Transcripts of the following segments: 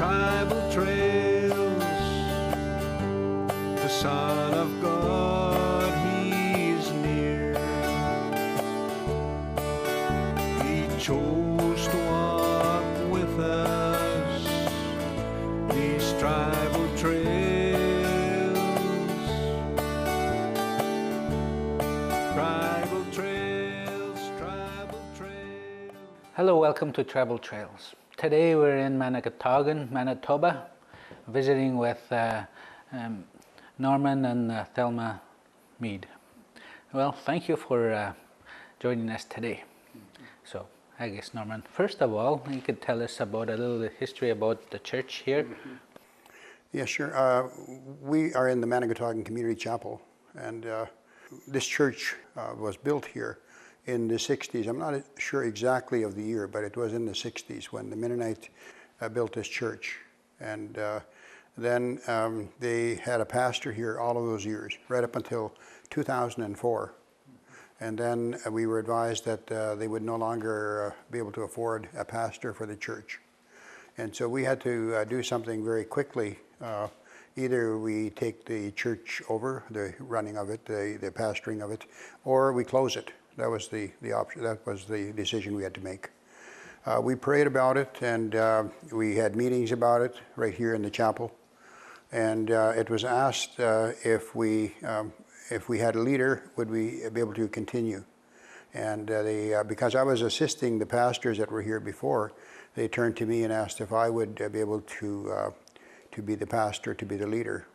tribal trails. The Son of God, He's near. He chose to walk with us these tribal trails. Tribal trails, tribal trails. Hello, welcome to Tribal Trails. Today we're in Manitowoc, Manitoba, visiting with Norman and Thelma Meade. Well, thank you for joining us today. So, I guess Norman, first of all, you could tell us about a little history about the church here. Yeah, sure. We are in the Manitowoc Community Chapel, and this church was built here in the 60s. I'm not sure exactly of the year, but it was in the 60s when the Mennonites built this church. And then they had a pastor here all of those years, right up until 2004. And then we were advised that they would no longer be able to afford a pastor for the church. And so we had to do something very quickly. Either we take the church over, the running of it, the pastoring of it, or we close it. That was the option. That was the decision we had to make. We prayed about it, and we had meetings about it right here in the chapel. And it was asked if we had a leader, would we be able to continue? And because I was assisting the pastors that were here before, they turned to me and asked if I would be able to be the pastor, to be the leader.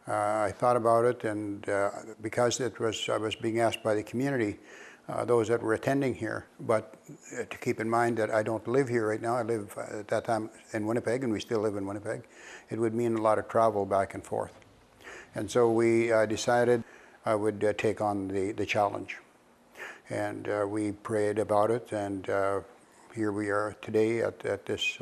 I thought about it, and because I was being asked by the community, those that were attending here, but to keep in mind that I don't live here right now. I live at that time in Winnipeg, and we still live in Winnipeg. It would mean a lot of travel back and forth. And so we decided I would take on the challenge. And we prayed about it, and here we are today at this,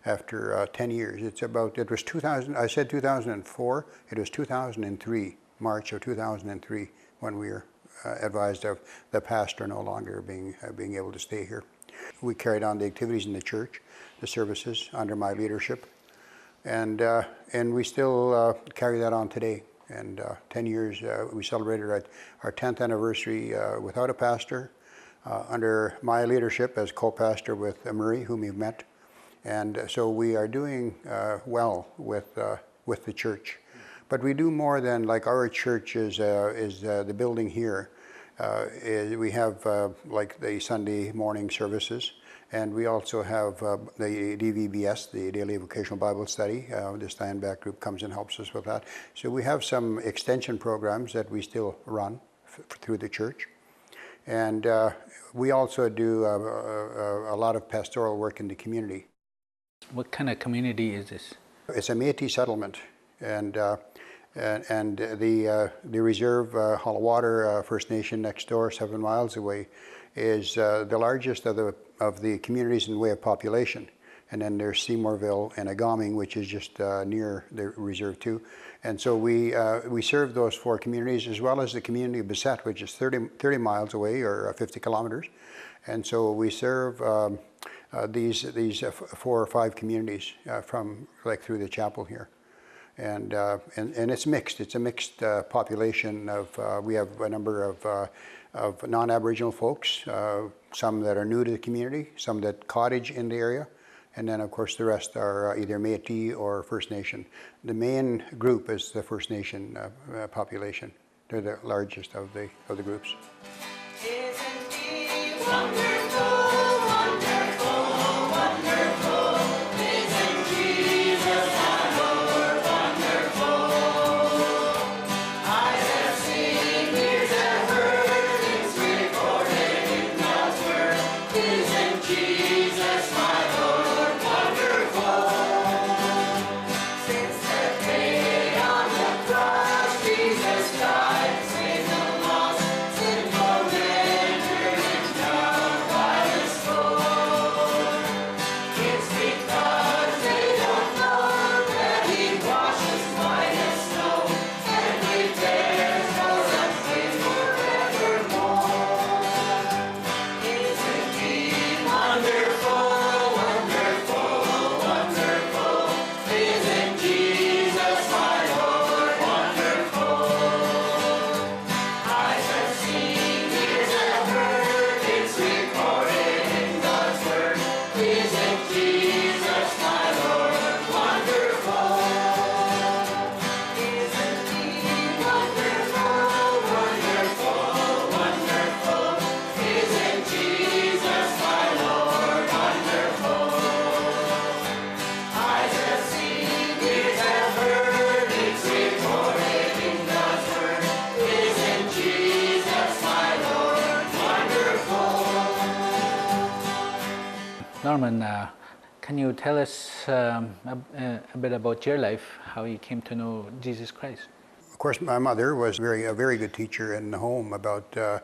after 10 years. It was 2000, I said 2004, it was 2003, March of 2003, when we were advised of the pastor no longer being able to stay here. We carried on the activities in the church, the services under my leadership, and we still carry that on today. And 10 years, we celebrated our 10th anniversary without a pastor, under my leadership as co-pastor with Murray, whom you've met. And so we are doing well with the church. But we do more than, like, our church is the building here. We have like the Sunday morning services, and we also have the DVBS, the Daily Vocational Bible Study. The Steinbach group comes and helps us with that. So we have some extension programs that we still run through the church. And we also do a lot of pastoral work in the community. What kind of community is this? It's a Meade settlement, and the reserve, Hollowater First Nation next door, 7 miles away, is the largest of the communities in the way of population. And then there's Seymourville and Agaming, which is just near the reserve too. And so we serve those 4 communities, as well as the community of Bissett, which is 30 miles away, or 50 kilometers. And so we serve these 4 or 5 communities from, like, through the chapel here. And it's mixed. It's a mixed population of, we have a number of non-Aboriginal folks, some that are new to the community, some that cottage in the area, and then of course the rest are either Métis or First Nation. The main group is the First Nation population. They're the largest of the groups. Isn't he wonderful? Norman, can you tell us a bit about your life, how you came to know Jesus Christ? Of course, my mother was a very good teacher in the home about the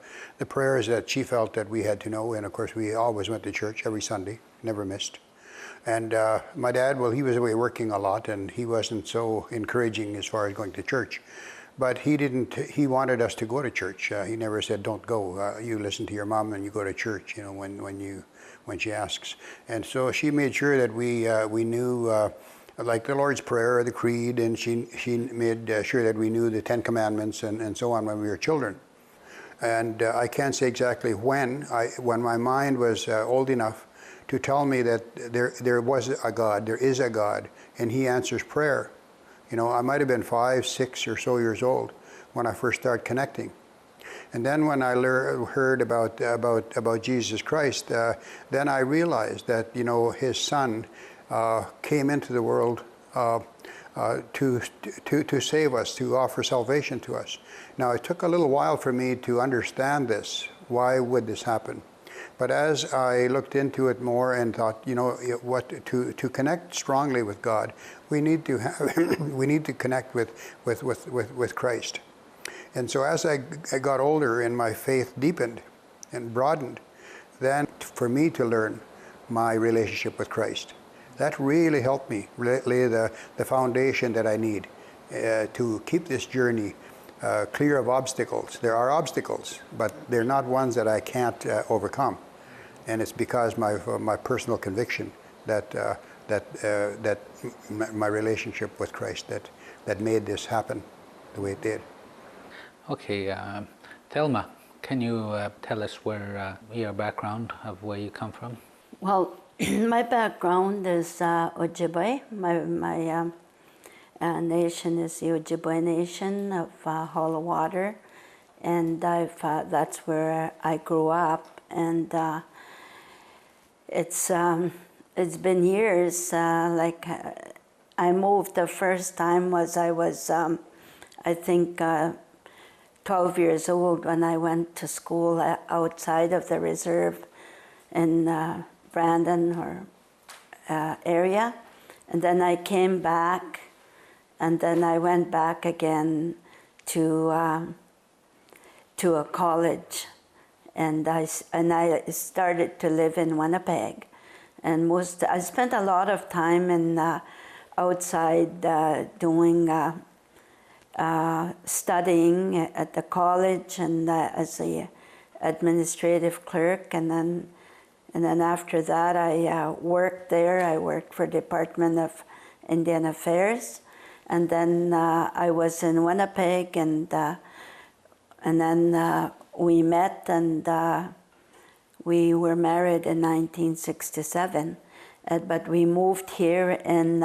prayers that she felt that we had to know. And of course, we always went to church every Sunday, never missed. And my dad, well, he was away working a lot, and he wasn't so encouraging as far as going to church. But he wanted us to go to church. He never said, don't go. You listen to your mom and you go to church, you know, when she asks. And so she made sure that we knew like the Lord's Prayer or the Creed, and she made sure that we knew the Ten Commandments and so on when we were children. And I can't say exactly when my mind was old enough to tell me that there was a God, there is a God, and He answers prayer. You know, I might have been 5, 6 or so years old when I first started connecting. And then when I heard about Jesus Christ, then I realized that, you know, His Son came into the world to save us, to offer salvation to us. Now, it took a little while for me to understand this. Why would this happen? But as I looked into it more and thought, you know, to connect strongly with God, we need to connect with Christ. And so as I got older and my faith deepened and broadened, then for me to learn my relationship with Christ, that really helped me lay the foundation that I need to keep this journey clear of obstacles. There are obstacles, but they're not ones that I can't overcome. And it's because my personal conviction that my relationship with Christ that made this happen the way it did. Okay, Thelma, can you tell us where your background of where you come from? Well, my background is Ojibwe. My nation is the Ojibwe Nation of Hollow Water, and that's where I grew up. And it's been years. I moved the first time I was I think 12 years old when I went to school outside of the reserve in Brandon or area, and then I came back, and then I went back again to a college, and I started to live in Winnipeg, and I spent a lot of time in outside doing studying at the college and as a administrative clerk, and then after that I worked there. I worked for Department of Indian Affairs, and then I was in Winnipeg, and then we met, and we were married in 1967, but we moved here in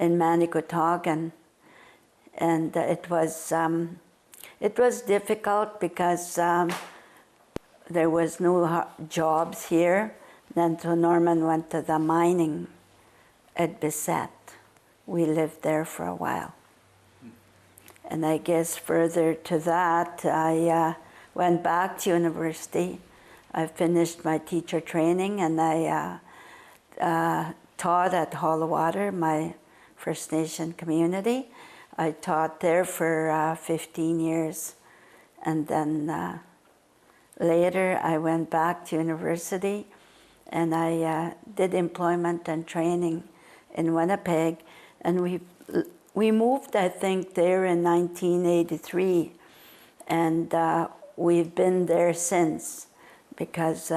Manicouagan, and it was difficult because there was no jobs here. Then so Norman went to the mining at Bissett. We lived there for a while. And I guess further to that, I went back to university. I finished my teacher training, and I taught at Hollow Water, my First Nation community. I taught there for 15 years, and then later I went back to university, and I did employment and training in Winnipeg, and we moved, I think, there in 1983, and we've been there since, because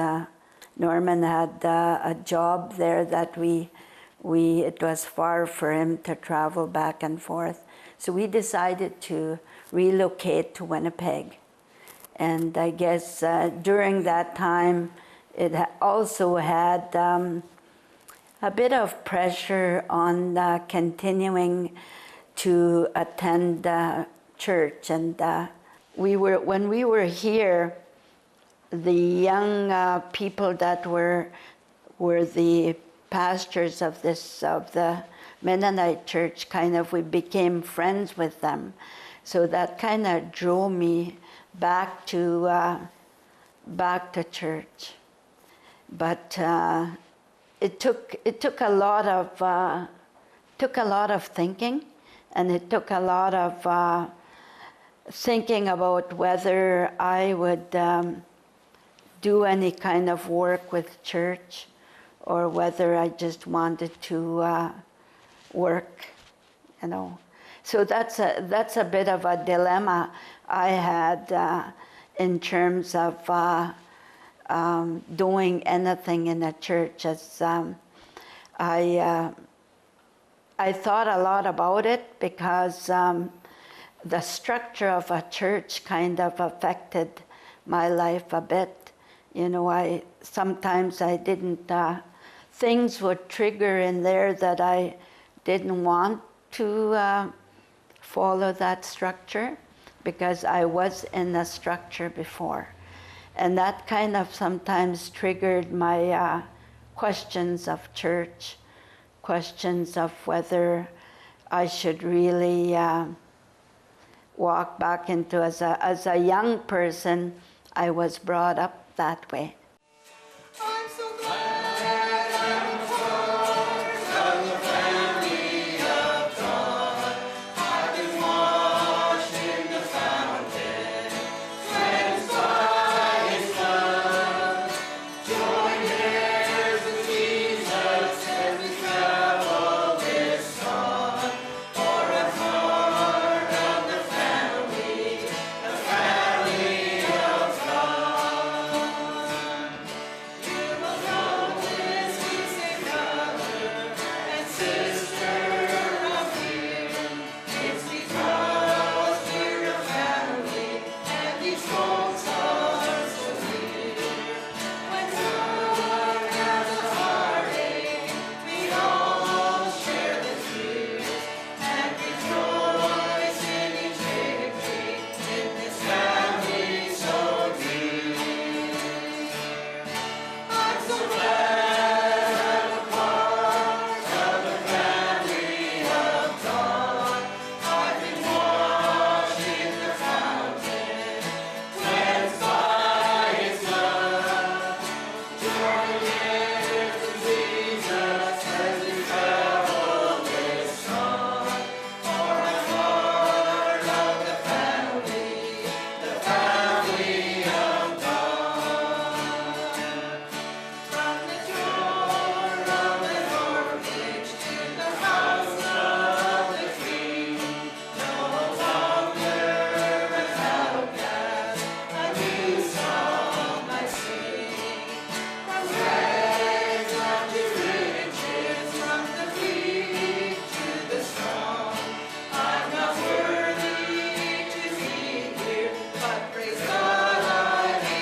Norman had a job there that it was far for him to travel back and forth. So we decided to relocate to Winnipeg. And I guess during that time, it also had a bit of pressure on continuing to attend church. And when we were here, the young people that were the pastors of the Mennonite church, we became friends with them. So that kind of drew me back to church. but it took a lot of thinking, and it took a lot of thinking about whether I would do any kind of work with church, or whether I just wanted to work, you know. So that's a bit of a dilemma I had in terms of doing anything in a church. As I thought a lot about it, because the structure of a church kind of affected my life a bit. You know, sometimes I didn't, things would trigger in there that I didn't want to follow that structure, because I was in the structure before. And that kind of sometimes triggered my questions of church, questions of whether I should really walk back into, as a young person, I was brought up that way. I'm so glad I'm part of the family of God. I've been washed in the fountain, cleansed by His love. Joined heirs with Jesus as we travel this song. For a part of the family of God. You will notice we say brother and sister up here. It's because we're a family and these folks are so dear. When God has a heartache, we all share the tears and rejoice in each victory in this family so dear. I'm so glad I'm a part of the family of God. I've been washed in the fountain, cleansed by His love. Joined heirs with Jesus as we travel this song. For I'm part of the family of God. From the door of an orphanage to the house of the king, no longer an outcast, a new song I sing. From rags unto riches, from the weak to the strong, I'm not worthy to be here, but praise God I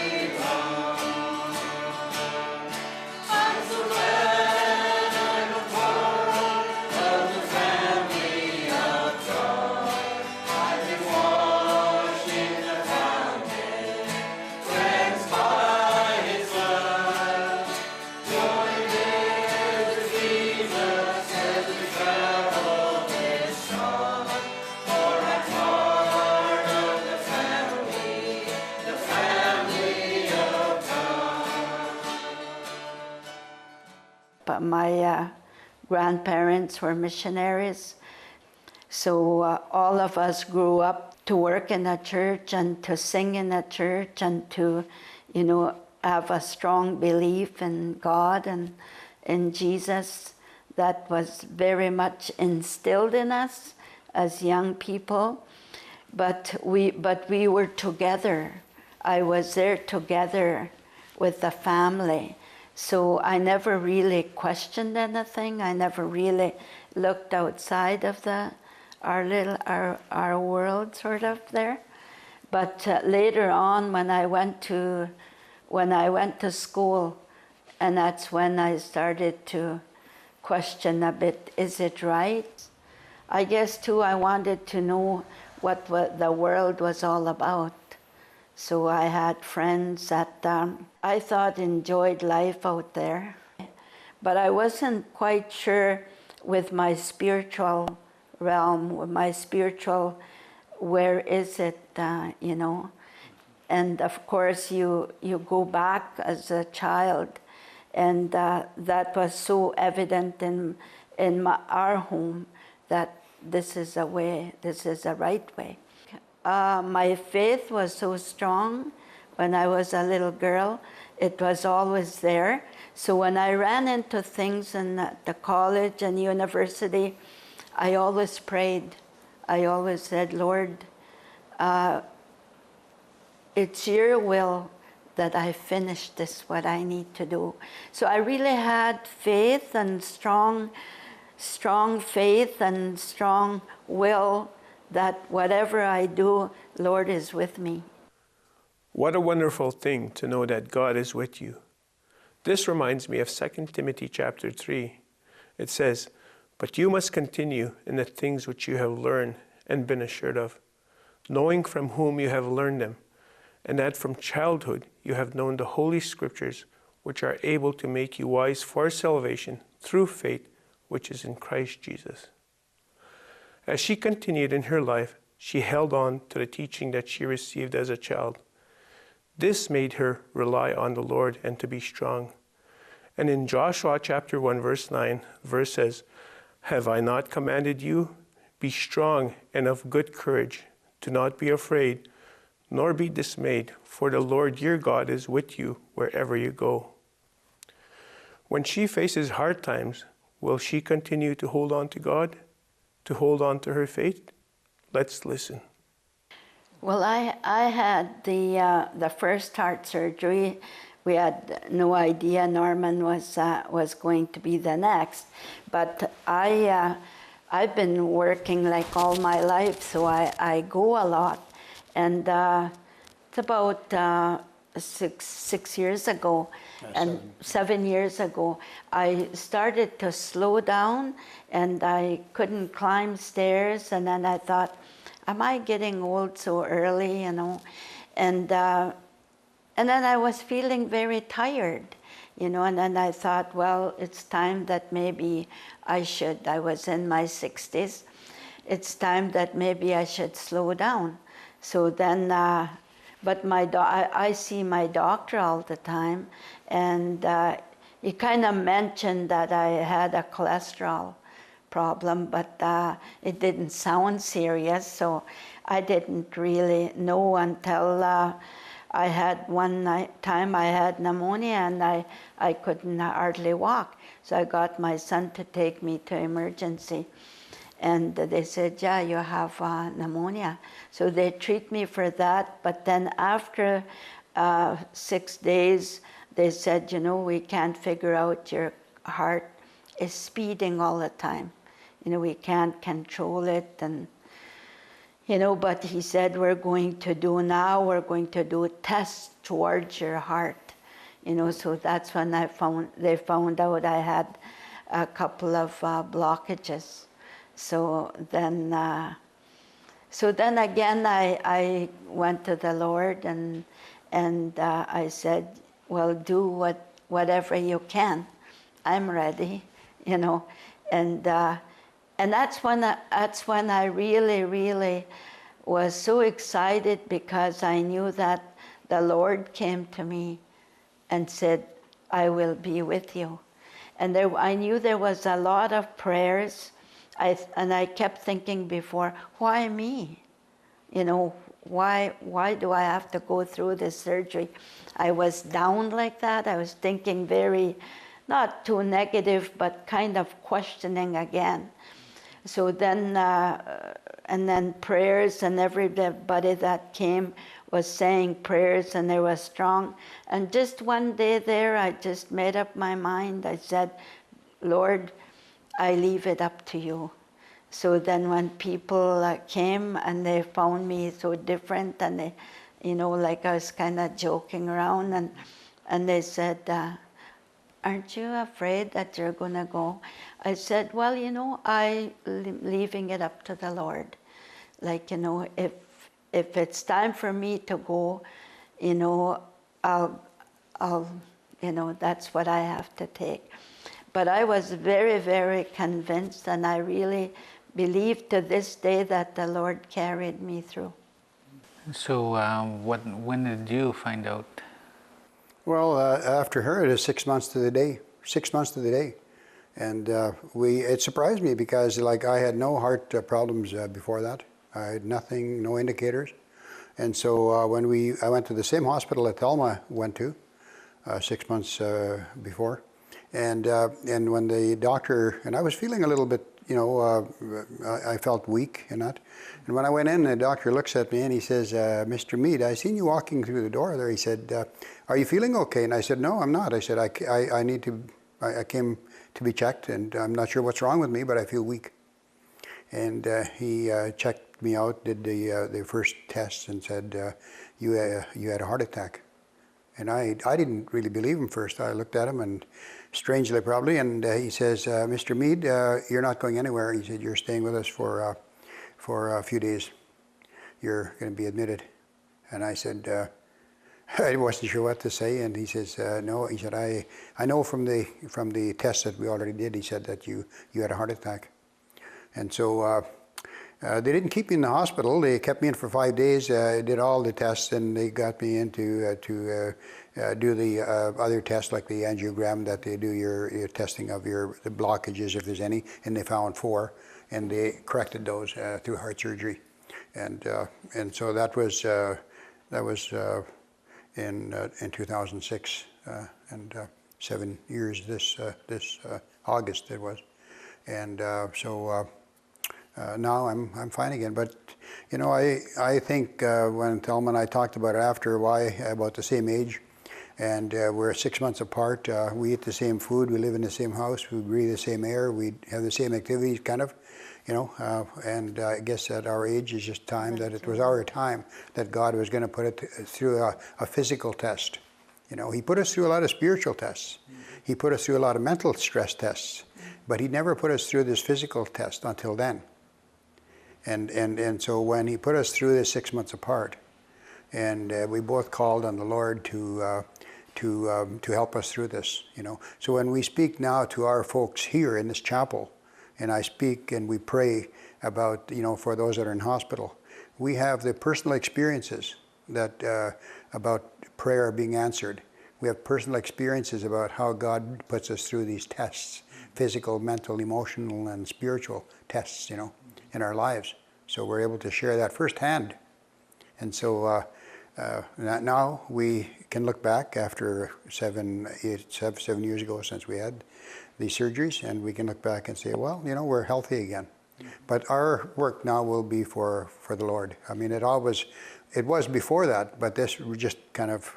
belong. I'm so glad I'm a part of the family of God. I've been washed in the fountain, cleansed by His love. Joined heirs with Jesus as we travel this song. For I'm part of the family of God. But my grandparents were missionaries, so all of us grew up to work in a church and to sing in a church and to, you know, have a strong belief in God and in Jesus. That was very much instilled in us as young people. But we were together. I was there together with the family. So I never really questioned anything. I never really looked outside of our world sort of there. But later on, when I went to school, and that's when I started to question a bit, is it right? I guess too I wanted to know what the world was all about. So I had friends that I thought enjoyed life out there. But I wasn't quite sure with my spiritual realm, with my spiritual, where is it, you know? And of course you go back as a child And that was so evident in our home that this is a way, this is the right way. My faith was so strong when I was a little girl. It was always there. So when I ran into things in the college and university, I always prayed. I always said, Lord, it's your will that I finish this, what I need to do. So I really had faith and strong faith and strong will that whatever I do, Lord is with me. What a wonderful thing to know that God is with you. This reminds me of 2 Timothy chapter 3. It says, "But you must continue in the things which you have learned and been assured of, knowing from whom you have learned them, and that from childhood you have known the Holy Scriptures, which are able to make you wise for salvation through faith, which is in Christ Jesus." As she continued in her life, she held on to the teaching that she received as a child. This made her rely on the Lord and to be strong. And in Joshua chapter 1 verse 9, the verse says, "Have I not commanded you? Be strong and of good courage. Do not be afraid, nor be dismayed, for the Lord your God is with you wherever you go." When she faces hard times, will she continue to hold on to God, to hold on to her faith? Let's listen. Well, I had the first heart surgery. We had no idea Norman was going to be the next, but I've been working like all my life, so I go a lot, and it's about six years ago, and 7 years ago, I started to slow down, and I couldn't climb stairs, and then I thought, am I getting old so early, you know? And then I was feeling very tired, you know, and then I thought, well, it's time that maybe I was in my 60s, it's time that maybe I should slow down. So then, but I see my doctor all the time, and he kind of mentioned that I had a cholesterol problem, but it didn't sound serious, so I didn't really know until I had time I had pneumonia, and I couldn't hardly walk. So I got my son to take me to emergency, and they said, yeah, you have pneumonia. So they treat me for that, but then after 6 days, they said, you know, we can't figure out, your heart is speeding all the time. You know, we can't control it, and, you know, but he said, we're going to do tests towards your heart. You know, so that's when they found out I had a couple of blockages. So then again, I went to the Lord, and I said, well, do whatever you can. I'm ready, you know, and that's when I really was so excited, because I knew that the Lord came to me and said, I will be with you. And I knew there was a lot of prayers, and I kept thinking before, why me? You know, why do I have to go through this surgery? I was down like that. I was thinking very, not too negative, but kind of questioning again. So then, and then prayers, and everybody that came was saying prayers, and they were strong. And just one day there, I just made up my mind. I said, Lord, I leave it up to you. So then when people came and they found me so different, and they, you know, like I was kind of joking around, and they said, aren't you afraid that you're going to go? I said, well, you know, I'm leaving it up to the Lord. Like, you know, if it's time for me to go, you know, I'll, you know, that's what I have to take. But I was very, very convinced, and I really believe to this day that the Lord carried me through. So when did you find out? Well, after her, it is 6 months to the day. 6 months to the day. And it surprised me because like I had no heart problems before that. I had nothing, no indicators. And so when I went to the same hospital that Thelma went to 6 months before. And when the doctor, and I was feeling a little bit, you know, I felt weak and that. And when I went in, the doctor looks at me and he says, Mr. Meade, I seen you walking through the door there. He said, are you feeling okay? And I said, no, I'm not. I said, I came to be checked and I'm not sure what's wrong with me, but I feel weak. And he checked me out, did the first test and said, you had a heart attack. And I didn't really believe him first. I looked at him, and strangely probably, and he says, Mr. Meade, you're not going anywhere. He said, you're staying with us for a few days. You're going to be admitted. And I said, I wasn't sure what to say. And he says, no. He said, I know from the test that we already did, he said that you had a heart attack. And so they didn't keep me in the hospital. They kept me in for 5 days, did all the tests, and they got me in to do the other tests, like the angiogram, that they do your testing of the blockages, if there's any, and they found 4, and they corrected those through heart surgery. And so that was in 2006, and 7 years this August it was. And so now I'm fine again. But you know, I think when Thelma and I talked about it after, why about the same age, and we're 6 months apart. We eat the same food. We live in the same house. We breathe the same air. We have the same activities, kind of, you know. And I guess at our age is just time that it was our time that God was going to put it through a physical test. You know, He put us through a lot of spiritual tests. He put us through a lot of mental stress tests, but He never put us through this physical test until then. And so when He put us through this 6 months apart, and we both called on the Lord to help us through this, you know. So when we speak now to our folks here in this chapel, and I speak and we pray about, you know, for those that are in hospital, we have the personal experiences that about prayer being answered. We have personal experiences about how God puts us through these tests, physical, mental, emotional, and spiritual tests, you know, in our lives. So we're able to share that firsthand. And so now we can look back after 7 years ago since we had these surgeries, and we can look back and say, well, you know, we're healthy again. But our work now will be for the Lord. I mean, it was before that, but this just kind of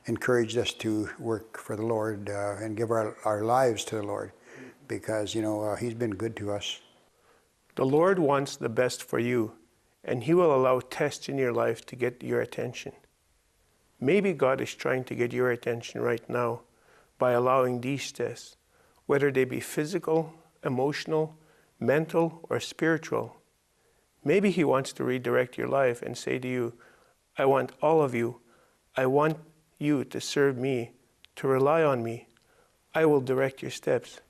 encouraged us to work for the Lord and give our lives to the Lord, because, you know, He's been good to us. The Lord wants the best for you, and He will allow tests in your life to get your attention. Maybe God is trying to get your attention right now by allowing these tests, whether they be physical, emotional, mental, or spiritual. Maybe He wants to redirect your life and say to you, I want all of you. I want you to serve me, to rely on me. I will direct your steps.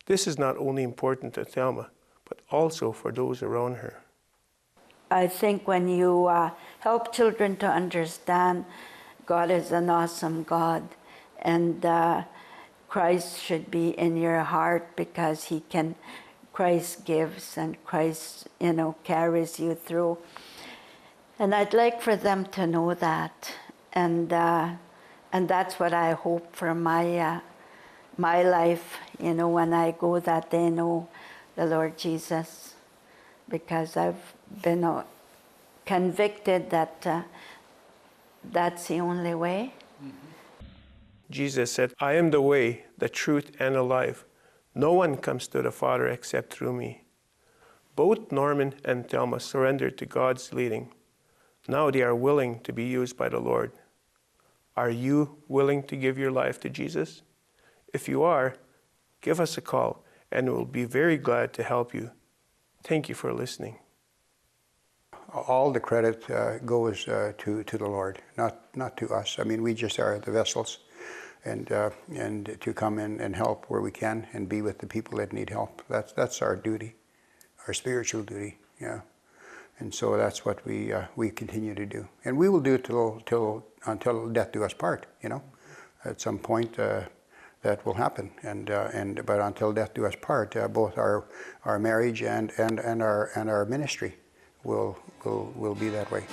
This is not only important to Thelma, but also for those around her. I think when you help children to understand God is an awesome God, and Christ should be in your heart, because Christ gives and Christ, you know, carries you through. And I'd like for them to know that, and that's what I hope for my life. You know, when I go, that they know the Lord Jesus, because I've been convicted that that's the only way. Jesus said, I am the way, the truth, and the life. No one comes to the Father except through me. Both Norman and Thelma surrendered to God's leading. Now they are willing to be used by the Lord. Are you willing to give your life to Jesus? If you are, give us a call, and we'll be very glad to help you. Thank you for listening. All the credit goes to the Lord, not to us. I mean, we just are the vessels, and to come in and help where we can and be with the people that need help. That's our duty, our spiritual duty. Yeah, and so that's what we continue to do, and we will do it until death do us part. You know, at some point that will happen. But until death do us part, both our marriage and our ministry will be that way.